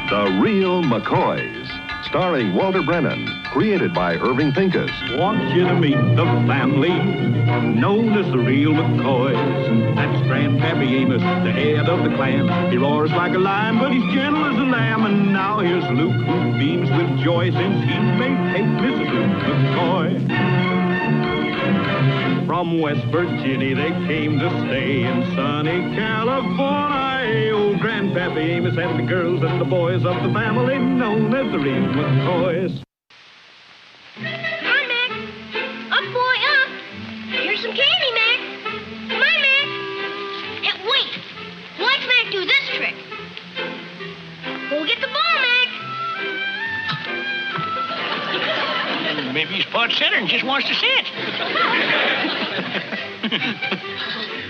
The Real Mccoys, starring Walter Brennan, created by Irving Pincus. Want you to meet the family known as the Real Mccoys. That's Grandpappy Amos, the head of the clan. He roars like a lion, but he's gentle as a lamb. And now here's Luke, who beams with joy since he may take Mrs. Luke McCoy. From West Virginia they came to stay in sunny California. Old Grandpappy Amos and the girls and the boys of the family known as the Real McCoys. Hi, Mac. Up, boy, up. Here's some candy, Mac. Come on, Mac. Hey, wait. Watch Mac do this trick. Go get the ball, Mac. Maybe he's part center and just wants to sit.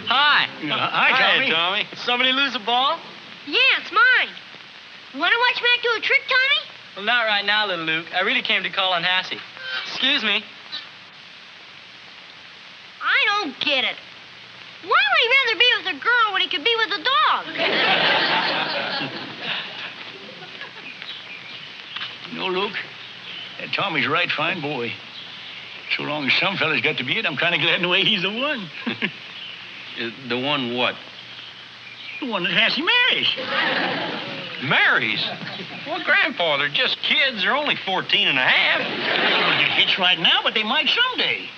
Hi. Hi, Tommy. Hi, Tommy. Somebody lose a ball? Yeah, it's mine. You want to watch Mac do a trick, Tommy? Well, not right now, little Luke. I really came to call on Hassie. Excuse me. I don't get it. Why would he rather be with a girl when he could be with a dog? You know, Luke, that Tommy's a right fine boy. So long as some fellas got to be it, I'm kind of glad in the way he's the one. The one what? The one that Hassie marries. Marries? Well, Grandpa, they're just kids. They're only 14 and a half. They don't get hitched right now, but they might someday.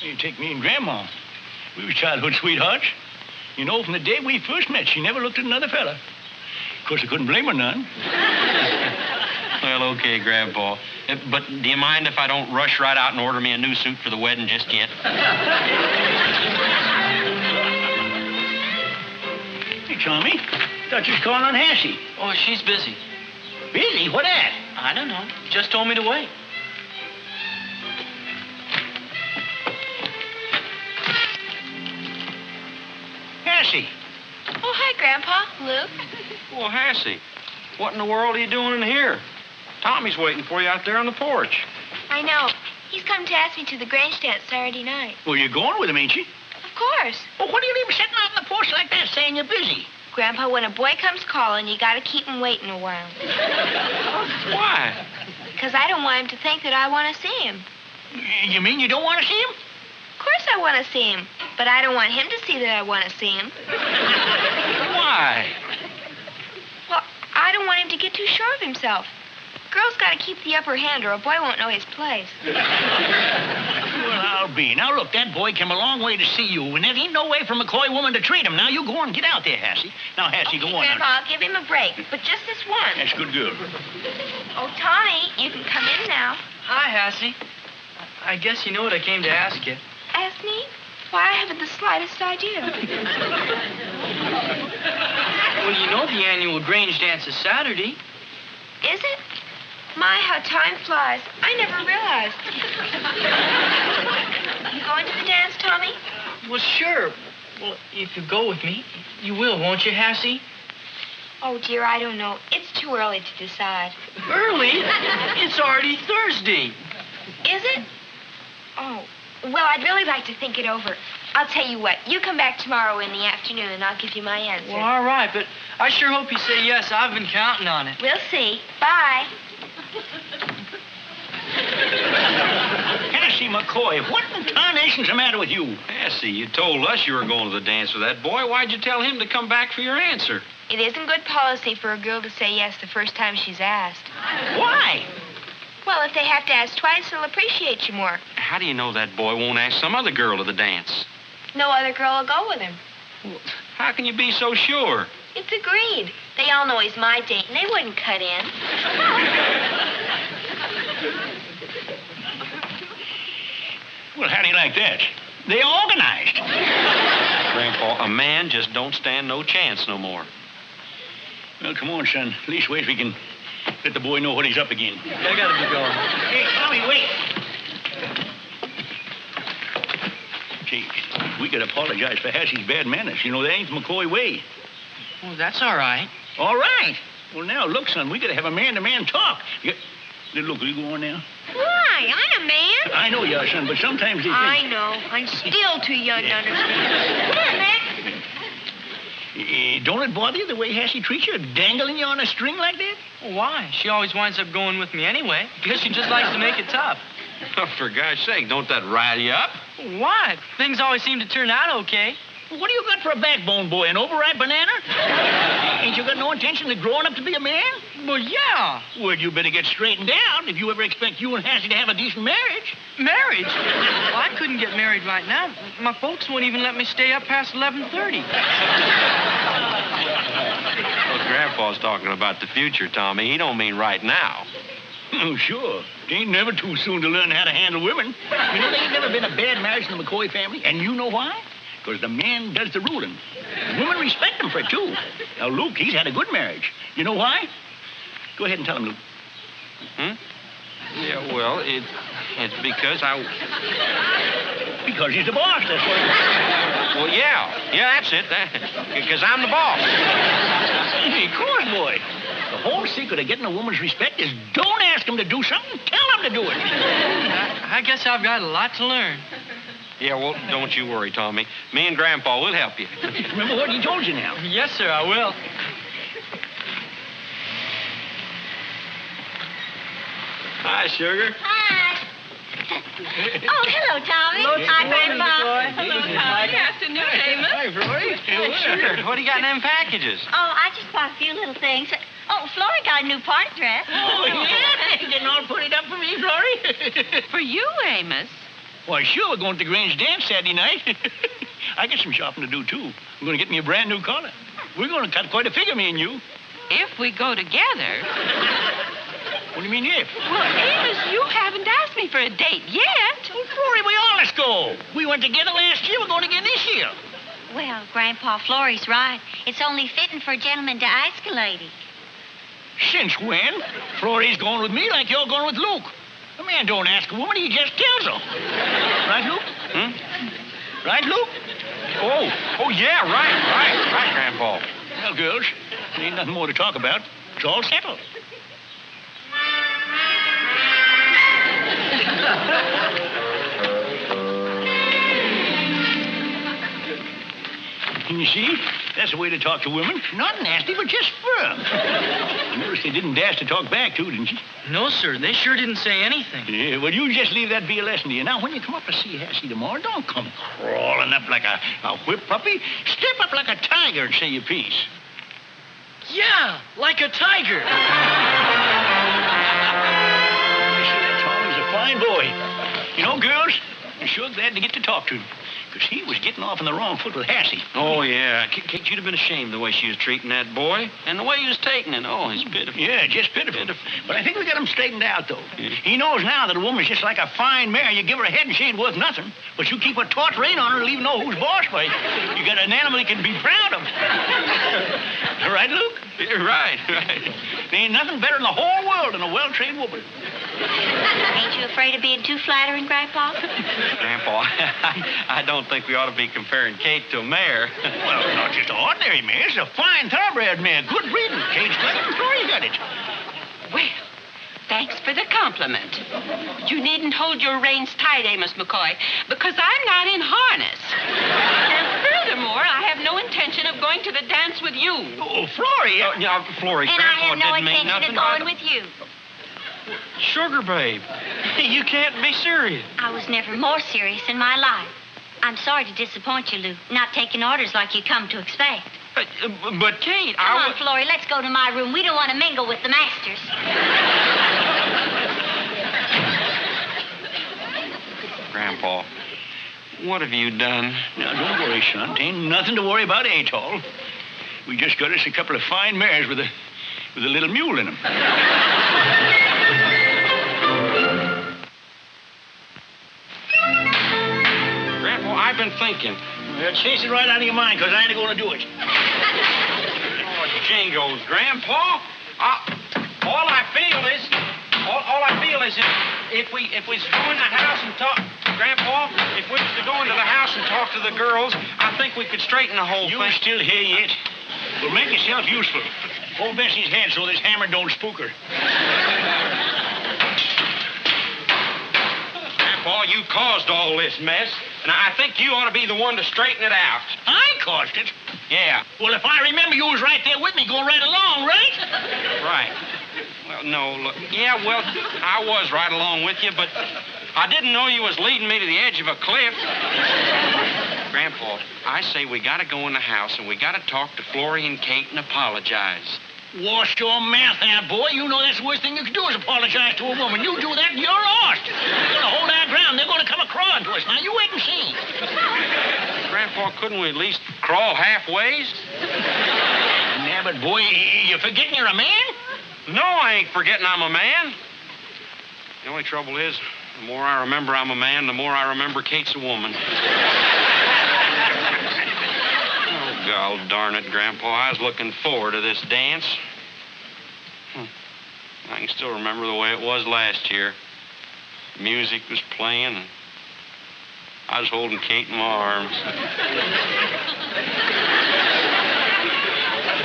You take me and Grandma. We were childhood sweethearts. You know, from the day we first met, she never looked at another fella. Of course, I couldn't blame her none. Well, okay, Grandpa. But do you mind if I don't rush right out and order me a new suit for the wedding just yet? Hey, Tommy, thought you was calling on Hassie. Oh, she's busy. Busy? What at? I don't know. Just told me to wait. Hassie. Oh, hi, Grandpa. Luke. Well, Hassie, what in the world are you doing in here? Tommy's waiting for you out there on the porch. I know. He's come to ask me to the Grange dance Saturday night. Well, you're going with him, ain't you? Of course. Well, what do you leave him sitting out on the porch like that saying you're busy? Grandpa, when a boy comes calling, you gotta keep him waiting a while. Why? Because I don't want him to think that I want to see him. You mean you don't want to see him? Of course I want to see him, but I don't want him to see that I want to see him. Why? Well, I don't want him to get too sure of himself. Girls gotta keep the upper hand or a boy won't know his place. Well, I'll be. Now, look, that boy came a long way to see you, and there ain't no way for a McCoy woman to treat him. Now, you go on and get out there, Hassie. Now, Hassie, Okay, go on. Grandpa, I'll give him a break, but just this one. That's good girl. Oh, Tommy, you can come in now. Hi, Hassie. I guess you know what I came to ask you. Ask me? Why, I haven't the slightest idea. Well, you know the annual Grange dance is Saturday. Is it? My, how time flies. I never realized. You going to the dance, Tommy? Well, sure. Well, if you go with me, you will, won't you, Hassie? Oh, dear, I don't know. It's too early to decide. Early? It's already Thursday. Is it? Oh, well, I'd really like to think it over. I'll tell you what. You come back tomorrow in the afternoon, and I'll give you my answer. Well, all right, but I sure hope you say yes. I've been counting on it. We'll see. Bye. Hassie McCoy, what in tarnation's the matter with you? Hassie, you told us you were going to the dance with that boy. Why'd you tell him to come back for your answer? It isn't good policy for a girl to say yes the first time she's asked. Why? Well, if they have to ask twice, they'll appreciate you more. How do you know that boy won't ask some other girl to the dance? No other girl will go with him. How can you be so sure? It's agreed. They all know he's my date, and they wouldn't cut in. Well, how do you like that? They organized. Grandpa, a man just don't stand no chance no more. Well, come on, son. Leastways, we can let the boy know what he's up against. I gotta be going. Hey, Tommy, wait. Gee, we could apologize for Hassie's bad manners. You know, that ain't the McCoy way. Well, that's all right. All right. Well, now, look, son, we gotta have a man-to-man talk. Look, will you go on now? Why? I'm a man. I know you are, son, but sometimes they think... I know. I'm still too young to understand. Come on, Mac. Don't it bother you the way Hassie treats you, dangling you on a string like that? Well, why? She always winds up going with me anyway. Guess she just likes to make it tough. Oh, for gosh sake, don't that rile you up? Why? Things always seem to turn out okay. What do you got for a backbone, boy? An overripe banana? Ain't you got no intention of growing up to be a man? Well, yeah. Well, you better get straightened out if you ever expect you and Hassie to have a decent marriage. Marriage? Well, I couldn't get married right now. My folks won't even let me stay up past 11:30. Well, Grandpa's talking about the future, Tommy. He don't mean right now. Oh, sure. It ain't never too soon to learn how to handle women. You know, there ain't never been a bad marriage in the McCoy family, and you know why? Because the man does the ruling. Women respect him for it, too. Now, Luke, he's had a good marriage. You know why? Go ahead and tell him, Luke. Yeah, well, it's because Because he's the boss, that's what. Well, yeah, that's it. Because I'm the boss. Hey, of course, boy. The whole secret of getting a woman's respect is don't ask him to do something, tell him to do it. I guess I've got a lot to learn. Yeah, well, don't you worry, Tommy. Me and Grandpa will help you. Remember what he told you now. Yes, sir, I will. Hi, Sugar. Hi. Oh, hello, Tommy. Hello, Hi, Grandpa. Hello, Tommy. Afternoon, Amos. Hi, Flory. Hey, Sugar, what do you got in them packages? Oh, I just bought a few little things. Oh, Flora got a new party dress. Oh, yeah? You didn't all put it up for me, Flory? For you, Amos. Why, sure, we're going to the Grange dance Saturday night. I got some shopping to do, too. I'm going to get me a brand new collar. We're going to cut quite a figure, me and you. If we go together. What do you mean, if? Well, Amos, you haven't asked me for a date yet. Well, Flory, we all let's go. We went together last year. We're going again this year. Well, Grandpa, Flory's right. It's only fitting for a gentleman to ask a lady. Since when? Flory's going with me like you're going with Luke. A man don't ask a woman, he just tells her. Right, Luke? Right, Luke? Oh, yeah, right, Grandpa. Well, girls, there ain't nothing more to talk about. It's all settled. Can you see? That's the way to talk to women. Not nasty, but just firm. You noticed they didn't dash to talk back, too, didn't you? No, sir, they sure didn't say anything. Yeah, well, you just leave that be a lesson to you. Now, when you come up to see Hassie tomorrow, don't come crawling up like a whip puppy. Step up like a tiger and say your piece. Yeah, like a tiger. Tommy's a fine boy. You know, girls, I'm sure glad to get to talk to him. Because he was getting off on the wrong foot with Hassie. Oh, yeah. Kate, you'd have been ashamed the way she was treating that boy. And the way he was taking it. Oh, it's pitiful. Yeah, just pitiful. But I think we got him straightened out, though. Yeah. He knows now that a woman's just like a fine mare. You give her a head and she ain't worth nothing. But you keep a taut rein on her and leave her know who's boss, by. You got an animal he can be proud of. Right, Luke? Yeah, right. There ain't nothing better in the whole world than a well-trained woman. Ain't you afraid of being too flattering, Grandpa? Grandpa, I don't think we ought to be comparing Kate to a mare. Well, not just an ordinary mare. It's a fine thoroughbred mare. Good breeding. Kate's got it before you got it. Well, thanks for the compliment. You needn't hold your reins tight, Amos McCoy, because I'm not in harness. And furthermore, I have no intention of going to the dance with you. Oh, Flory. Yeah, Flory, And Grandpa I have no didn't mean intention nothing of going with you. Sugar, babe, you can't be serious. I was never more serious in my life. I'm sorry to disappoint you, Luke, not taking orders like you come to expect. But Kate, Come on, Flory, let's go to my room. We don't want to mingle with the masters. Grandpa, what have you done? Now, don't worry, son. Ain't nothing to worry about, Atoll. We just got us a couple of fine mares with a little mule in them. Grandpa, I've been thinking. Well, chase it right out of your mind, because I ain't going to do it. Oh, jingles, Grandpa. All I feel is if we was to go in the house and talk, Grandpa, if we was to go into the house and talk to the girls, I think we could straighten the whole thing. You still here yet? Well, make yourself useful. Hold Bessie's head so this hammer don't spook her. Grandpa, you caused all this mess, and I think you ought to be the one to straighten it out. I caused it? Yeah. Well, if I remember, you was right there with me, going right along, right? Right. Well, no, look. Yeah, well, I was right along with you, but I didn't know you was leading me to the edge of a cliff. Grandpa, I say we gotta go in the house and we gotta talk to Florrie and Kate and apologize. Wash your mouth out, boy. You know that's the worst thing you can do is apologize to a woman. You do that, you're lost. We're going to hold our ground. They're going to come a-crawling to us. Now, you wait and see. Grandpa, couldn't we at least crawl halfways? Yeah, but, boy, you're forgetting you're a man? No, I ain't forgetting I'm a man. The only trouble is, the more I remember I'm a man, the more I remember Kate's a woman. Oh, God darn it, Grandpa. I was looking forward to this dance. I can still remember the way it was last year. Music was playing, and I was holding Kate in my arms.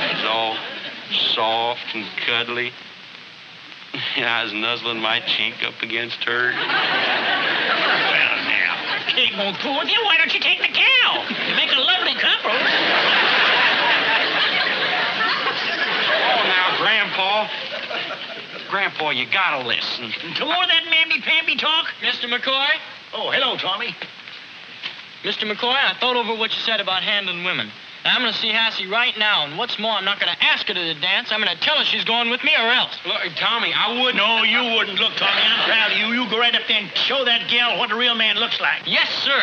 It was all soft and cuddly. I was nuzzling my cheek up against hers. Well, now, Kate won't fool with you. Why don't you take the cow? You make a lovely couple. Oh, now, Grandpa. Grandpa, you gotta listen. To more of that mamby-pamby talk? Mr. McCoy? Oh, hello, Tommy. Mr. McCoy, I thought over what you said about handling women. And I'm going to see Hassie right now, and what's more, I'm not going to ask her to the dance. I'm going to tell her she's going with me or else. Look, Tommy, I wouldn't. No, you wouldn't. Look, Tommy, I'm proud of you. You go right up there and show that gal what a real man looks like. Yes, sir.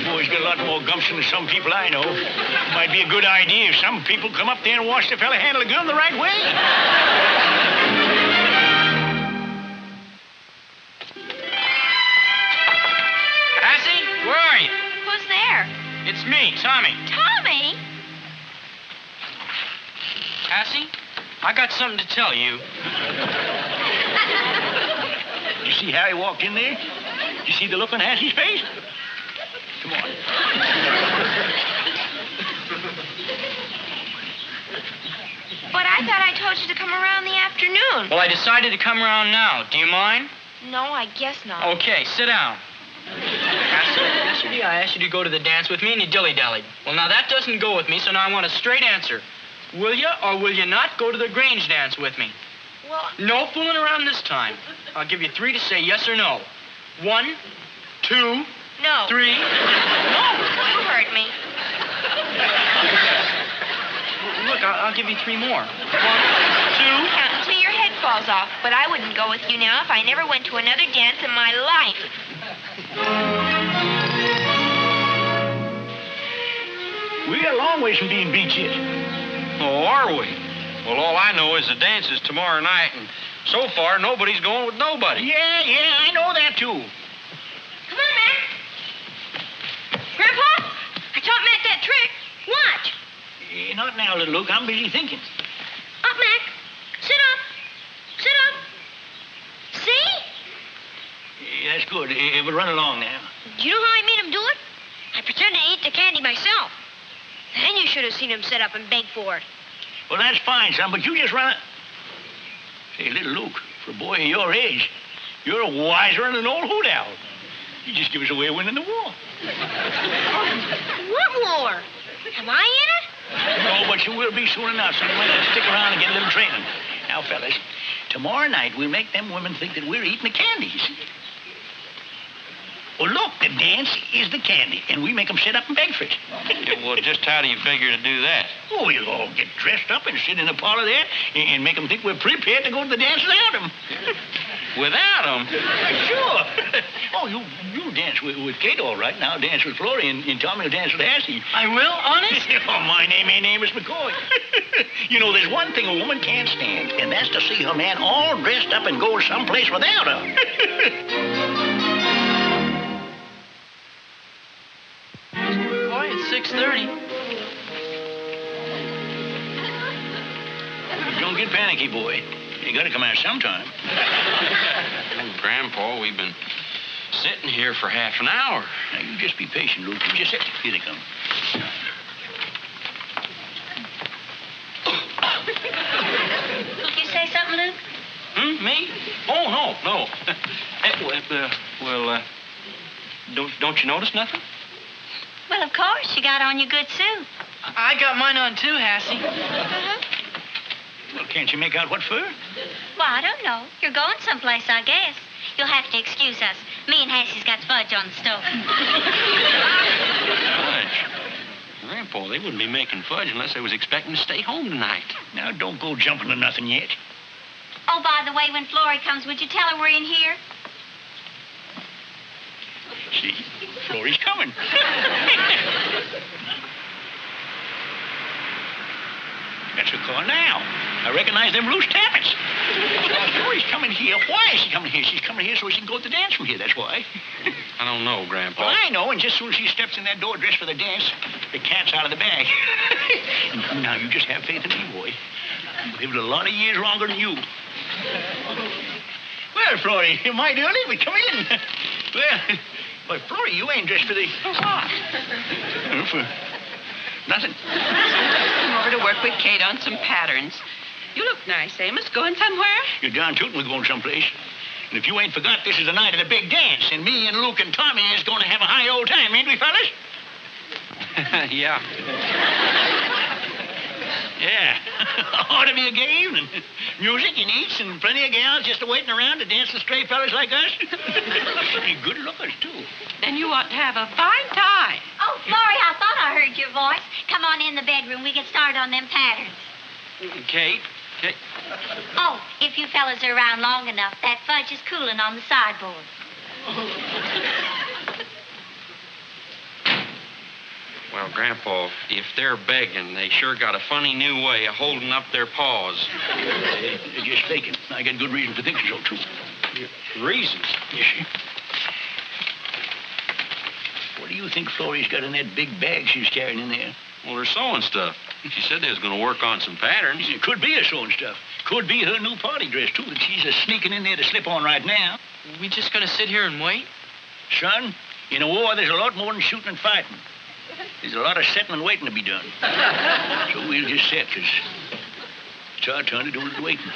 Boy's got a lot more gumption than some people I know. Might be a good idea if some people come up there and watch the fella handle a gun the right way. Hassie, where are you? Who's there? It's me, Tommy. Tommy? Hassie, I got something to tell you. You see how he walked in there? You see the look on Hassie's face? Come on. But I thought I told you to come around the afternoon. Well, I decided to come around now. Do you mind? No, I guess not. Okay, sit down. Hassie, yesterday I asked you to go to the dance with me and you dilly-dallied. Well, now that doesn't go with me, so now I want a straight answer. Will you or will you not go to the Grange dance with me? Well, No fooling around this time. I'll give you 3 to say yes or no. 1, 2, no. 3. You heard me. Look, I'll give you 3 more. 1, 2. Count until your head falls off. But I wouldn't go with you now if I never went to another dance in my life. We're a long ways from being beat yet. Oh, are we? Well, all I know is the dance is tomorrow night, and so far, nobody's going with nobody. Yeah, I know that, too. Come on, Mac. Grandpa, I taught Mac that trick. Watch. Not now, little Luke. I'm busy thinking. Up, Mac. Sit up. Sit up. See? Yeah, that's good. We'll run along now. Do you know how I made him do it? I pretended to eat the candy myself. Then you should have seen him sit up and beg for it. Well, that's fine, son, but you just run it. Say, little Luke, for a boy of your age, you're wiser than an old hoot owl. You just give us away winning the war. What war? Am I in it? No, but you will be soon enough, so you might have to stick around and get a little training. Now, fellas, tomorrow night we'll make them women think that we're eating the candies. Well, look, the dance is the candy, and we make them sit up and beg for it. Yeah, well, just how do you figure to do that? Oh, we'll all get dressed up and sit in the parlor there and make them think we're prepared to go to the dance without them. Without them? Sure. Oh, you dance with Kate all right. Now dance with Florrie, and Tommy will dance with Hassie. I will, honest? Oh, my name ain't Amos McCoy. You know, there's one thing a woman can't stand, and that's to see her man all dressed up and go someplace without her. Boy, it's 6:30. Don't get panicky, boy. You gotta come out sometime. Oh, Grandpa, we've been sitting here for half an hour. Now, you just be patient, Luke. You just sit. Here they come. Did you say something, Luke? Me? Oh, no. Don't you notice nothing? Well, of course. You got on your good suit. I got mine on too, Hassie. Well, can't you make out what for? Well, I don't know. You're going someplace, I guess. You'll have to excuse us. Me and Hassie's got fudge on the stove. Fudge? Grandpa, they wouldn't be making fudge unless they was expecting to stay home tonight. Now, don't go jumping to nothing yet. Oh, by the way, when Florrie comes, would you tell her we're in here? See, Florrie's coming. That's her car now. I recognize them loose tappets. Florrie's coming here. Why is she coming here? She's coming here so she can go to the dance from here, that's why. I don't know, Grandpa. Well, I know, and just as soon as she steps in that door dressed for the dance, the cat's out of the bag. And now, you just have faith in me, boy. I've lived a lot of years longer than you. Well, Florrie, you're mighty early, but come in. Well, but Florrie, you ain't dressed for the... For what? For nothing. I'm over to work with Kate on some patterns. You look nice, Amos. Going somewhere? You're darn tootin' we're going someplace. And if you ain't forgot, this is the night of the big dance, and me and Luke and Tommy is going to have a high old time, ain't we, fellas? Yeah. Yeah. Ought to be a game, and music and eats, and plenty of gals just waiting around to dance with stray fellas like us. Be good lookers, too. Then you ought to have a fine time. Oh, Florrie, I thought I heard your voice. Come on in the bedroom. We get started on them patterns. Kate? Oh, if you fellas are around long enough, that fudge is cooling on the sideboard. Well, Grandpa, if they're begging, they sure got a funny new way of holding up their paws. They're just faking. I got good reason to think so, too. Reasons? Yes, what do you think Florrie's got in that big bag she's carrying in there? Well, they're sewing stuff. She said they was going to work on some patterns. It could be her sewing stuff. Could be her new party dress, too, that she's sneaking in there to slip on right now. We just gonna sit here and wait? Son, in a war, there's a lot more than shooting and fighting. There's a lot of sitting and waiting to be done. So we'll just sit, because it's our turn to do the waiting.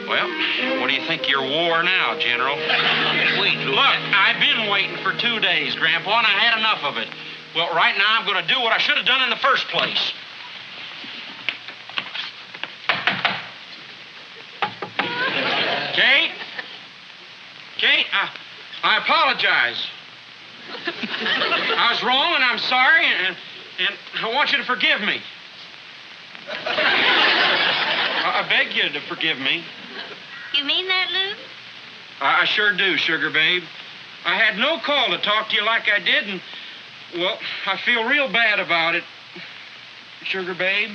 Well, what do you think of your war now, General? Just wait, Luke. Look, I've been waiting for 2 days, Grandpa, and I had enough of it. Well, right now I'm going to do what I should have done in the first place. Kate? Kate, I apologize. I was wrong, and I'm sorry, and I want you to forgive me. I beg you to forgive me. You mean that, Luke? I sure do, Sugar Babe. I had no call to talk to you like I did, and, well, I feel real bad about it. Sugar Babe.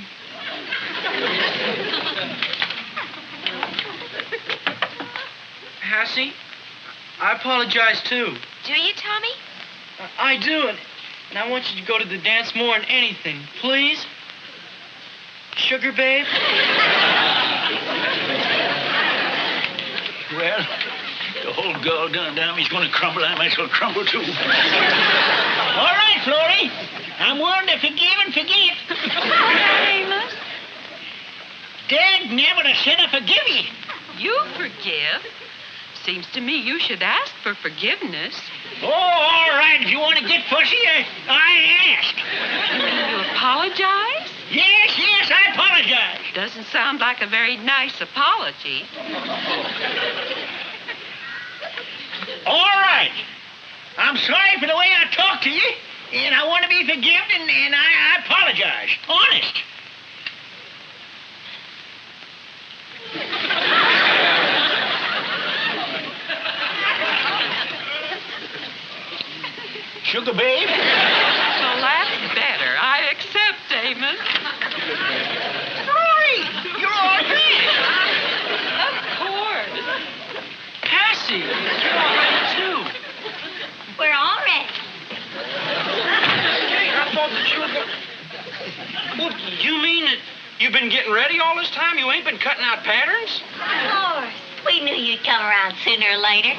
Hassie, I apologize, too. Do you, Tommy? I do, and I want you to go to the dance more than anything. Please? Sugar Babe? Well, the whole girl down he's going to crumble. I might as well crumble, too. All right, Florrie. I'm willing to forgive and forget. Amos, Dad never said I forgive you. you forgive. Seems to me you should ask for forgiveness. Oh, all right. If you want to get fussy, I ask. You mean you apologize? Yes, I apologize. Doesn't sound like a very nice apology. All right. I'm sorry for the way I talked to you, and I want to be forgiven, and I apologize. Honest. Sugar Babe? Well, that's better. I accept, Amos. Florrie, you're all right. Of course. Hassie, you're all right, too. We're all ready. Hey, I thought that you were going... Well, you mean that you've been getting ready all this time? You ain't been cutting out patterns? Of course. We knew you'd come around sooner or later.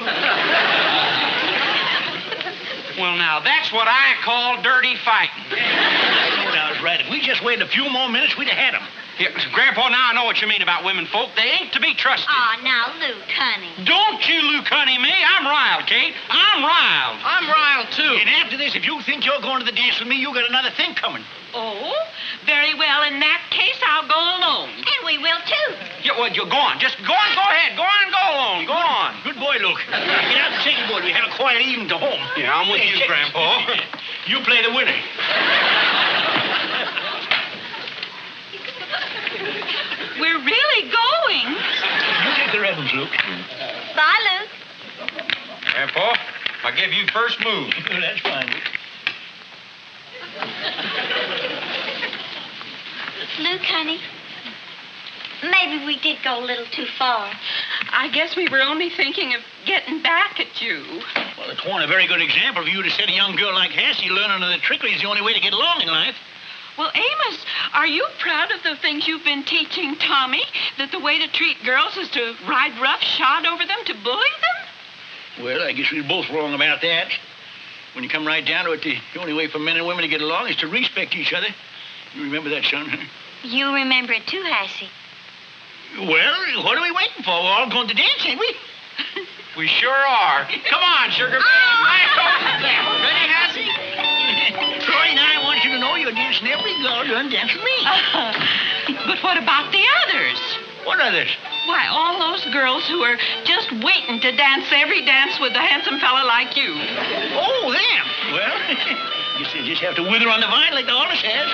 Well, now, that's what I call dirty fighting. I thought I was right. If we just waited a few more minutes, we'd have had him. Here, Grandpa, now I know what you mean about women folk. They ain't to be trusted. Aw, now, Luke, honey. Don't you Luke honey me. I'm riled, Kate. I'm riled. I'm riled, too. And after this, if you think you're going to the dance with me, you got another thing coming. Oh, very well. In that case, I'll go alone. And we will, too. Yeah, well, you're going. Just go on, go ahead. Go on and go alone. Go on. Good boy, Luke. Get out the second board. We have a quiet evening to home. Yeah, I'm with you, Grandpa. You play the winner. We're really going. You take the ribbons, Luke. Bye, Luke. Grandpa, I'll give you first move. That's fine, Luke. Luke, honey, maybe we did go a little too far. I guess we were only thinking of getting back at you. Well, it wasn't a very good example for you to set a young girl like Hassie learning that trickery is the only way to get along in life. Well, Amos, are you proud of the things you've been teaching Tommy? That the way to treat girls is to ride roughshod over them, to bully them? Well, I guess we're both wrong about that. When you come right down to it, the only way for men and women to get along is to respect each other. You remember that, son? You remember it, too, Hassie. Well, what are we waiting for? We're all going to dance, ain't we? We sure are. Come on, sugar. Ready, Hassie? Troy, now I want you to know you're dancing every girl done dance with me. But what about the others? What others? Why, all those girls who are just waiting to dance every dance with a handsome fella like you. Oh, them. Well, guess they just have to wither on the vine like the harvest has.